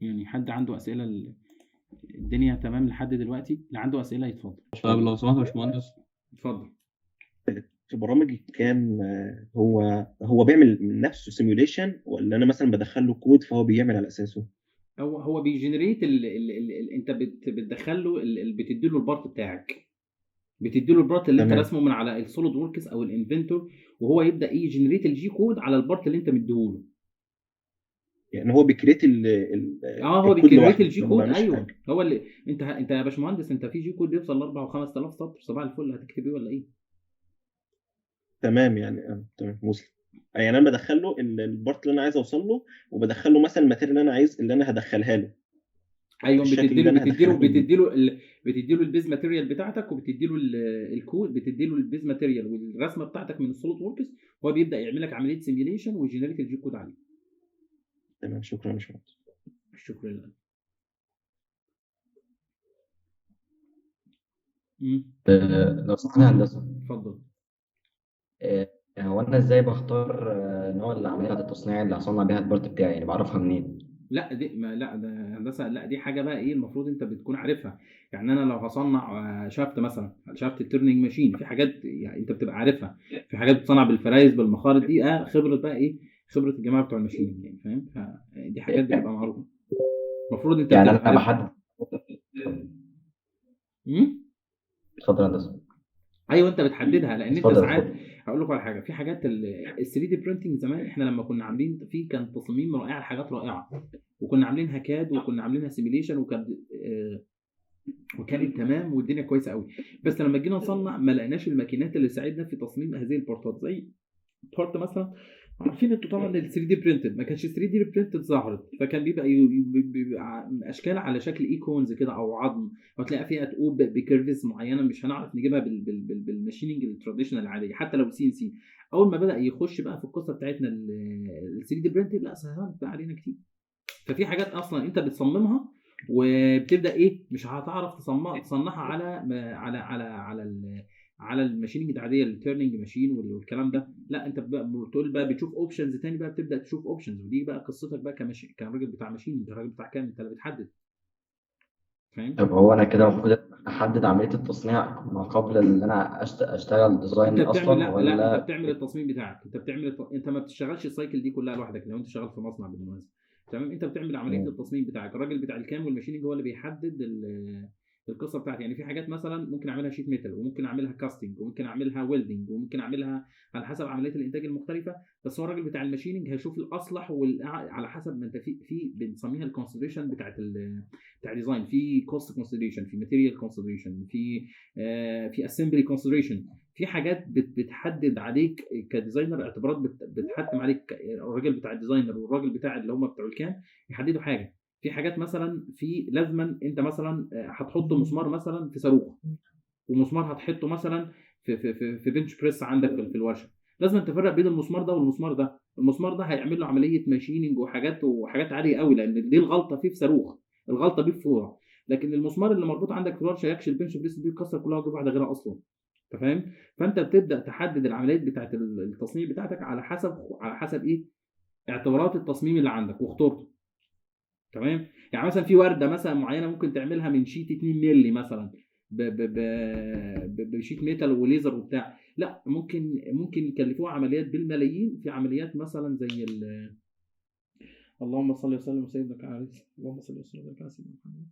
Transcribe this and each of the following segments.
يعني حد عنده اسئله الدنيا تمام لحد دلوقتي؟ اللي عنده اسئله يتفضل. طب لو سمحت يا باشمهندس، اتفضل. في برامج الكام هو بيعمل من نفسه سيميوليشن، ولا انا مثلا بدخل له كود فهو بيعمل على اساسه؟ هو بيجنريت انت بتدخل له بتدي له البارت بتاعك، بتدي له البارت اللي انت تمام. راسمه من على السوليد وركس او الانفنتور، وهو يبدا يجنريت الجي كود على البارت اللي انت مديهوله. يعني هو بيكريت هو الكود بيكريت لوحده، الجي ما كود، بعملش ايوه. حاجه. هو اللي انت يا باشمهندس، انت في جي كود بيوصل ل 4 و5000 سطر، صباح الفل، هتكتب ايه ولا ايه؟ تمام يعني تمام وصل. يعني انا بدخل له البارت اللي انا عايز اوصل له، وبدخل له مثلا الماتيريال اللي انا عايز اللي انا هدخلها له ايوه، بالشكل بتدي اللي له انا بتدي له هدخله له. بتدي له بتدي له البيز ماتيريال بتاعتك، وبتدي له الكود، بتدي له البيز ماتيريال والرسمه بتاعتك من السوليد وركس، هو بيبدا يعمل لك عمليه سيميوليشن ويجنريت الجي كود عليه. تمام، شكرا يا باشمهندس. شكرا لك. لو سمحت يا هندسة، اتفضل. هو أنا إزاي بختار نوع العملية بتاعت التصنيع اللي هصنع بيها البارت بتاعي؟ يعني بعرفها منين؟ لا دي ما لا ده هندسه، لا دي حاجه بقى ايه المفروض انت بتكون عارفها. يعني انا لو هصنع شافت مثلا، شافت الترنينج ماشين، في حاجات يعني انت بتبقى عارفها، في حاجات بتصنع بالفرايز بالمخارط، دي خبره بقى ايه، خبره الجماعه بتوع الماشين يعني، فاهم؟ فدي حاجات بتبقى معروفه، المفروض انت يعني بتبقى أنا عارفها. بحدد. امم اتفضل يا هندسة. ايوه انت بتحددها، لان انت اتفضل ساعات اتفضل. هقول لك على حاجه، في حاجات ال 3 دي برينتنج زمان احنا لما كنا عاملين فيه كان تصاميم رائعه لحاجات رائعه، وكنا عاملينها كاد، وكنا عاملينها سيميليشن، وكانت تمام والدنيا كويسه قوي. بس لما جينا نصنع ما لقيناش الماكينات اللي تساعدنا في تصميم هذه البورتات، زي بورت مثلا. عارفين انتوا طبعا ال 3 دي برينتد ما كانش 3 دي برينتد ظهرت، فكان بيبقى بيبقى اشكال على شكل ايكونز كده او عظم، وتلاقي فيها تقوب بكيرفز معينه مش هنعرف نجيبها بالماشيننج التراديشنال العاديه حتى لو سي ان سي. اول ما بدا يخش بقى في القصه بتاعتنا ال 3 دي برينتد، لا سهلت بقى علينا كتير. ففي حاجات اصلا انت بتصممها وبتبدا ايه، مش هتعرف تصنعها على الماشيننج العاديه، التيرنينج ماشين والكلام ده. لا انت بتقول بقى بتشوف اوبشنز تاني، بقى بتبدا تشوف اوبشنز، ودي بقى قصتك بقى كراجل بتاع ماشين، انت الراجل بتاع كام، انت اللي بتحدد، فاهم؟ طب هو أنا كده المفروض أحدد عملية التصنيع ما قبل إن أنا أشتغل انت ديزاين بتعمل أصلا لا انت ولا؟ بتعمل التصميم بتاعك، انت ما بتشتغلش السايكل دي كلها لوحدك لو انت شغال في مصنع بالمناسبه. تمام، انت بتعمل عمليه مم. التصميم بتاعك، الراجل بتاع الكام والماشيننج هو اللي بيحدد القصه بتاعتي. يعني في حاجات مثلا ممكن اعملها شيت ميتال، وممكن اعملها كاستنج، وممكن اعملها ويلدنج، وممكن اعملها على حسب عمليه الانتاج المختلفه. بس هو الراجل بتاع الماشيننج هيشوف الاصلح على حسب ما انت في بنسميها الكونسيدريشن بتاع الديزاين، في كوست كونسيدريشن، في ماتيريال كونسيدريشن، في اسمبلي كونسيدريشن، في حاجات بتحدد عليك كديزاينر، اعتبارات بتحتم عليك الراجل بتاع الديزاينر والراجل بتاع اللي هم بتوع الكام يحددوا حاجه. في حاجات مثلا في لازما انت مثلا هتحط مسمار مثلا في صاروخ، ومسمار هتحطه مثلا في بنش بريس عندك في الورشه، لازم تفرق بين المسمار ده والمسمار ده. المسمار ده هيعمل له عمليه ماشيننج وحاجات عاليه قوي، لان دي الغلطه فيه في صاروخ، الغلطه بيه في فوره. لكن المسمار اللي مربوط عندك في الورشه يكشف البنش بريس دي تكسر كلها وتجيب واحده غيرها اصلا، انت فاهم؟ فانت بتبدا تحدد العمليات بتاعت التصميم بتاعتك على حسب ايه، اعتبارات التصميم اللي عندك واخترته. تمام، يعني مثلا في ورده مثلا معينه ممكن تعملها من شيت 2 مللي مثلا، بشيت ميتال وليزر وبتاع، لا ممكن يكلفوها عمليات بالملايين، في عمليات مثلا زي اللهم صل وسلم وسيدنا على اللهم صل وسلم على سيدنا محمد،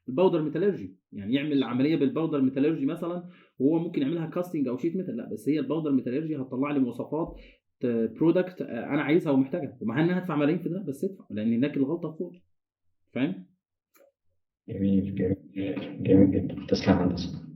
الباودر ميتالورجي. يعني يعمل العمليه بالباودر ميتالورجي مثلا، وهو ممكن يعملها كاستنج او شيت ميتال، لا بس هي الباودر ميتالورجي هتطلع لي مواصفات برودكت انا عايزها ومحتاجها، ومع انها هدفع ملايين في ده، بس ادفع لان هناك الغلطه فوق، فاهم؟ جميل جميل جميل جدا، تسلم يا هندسة.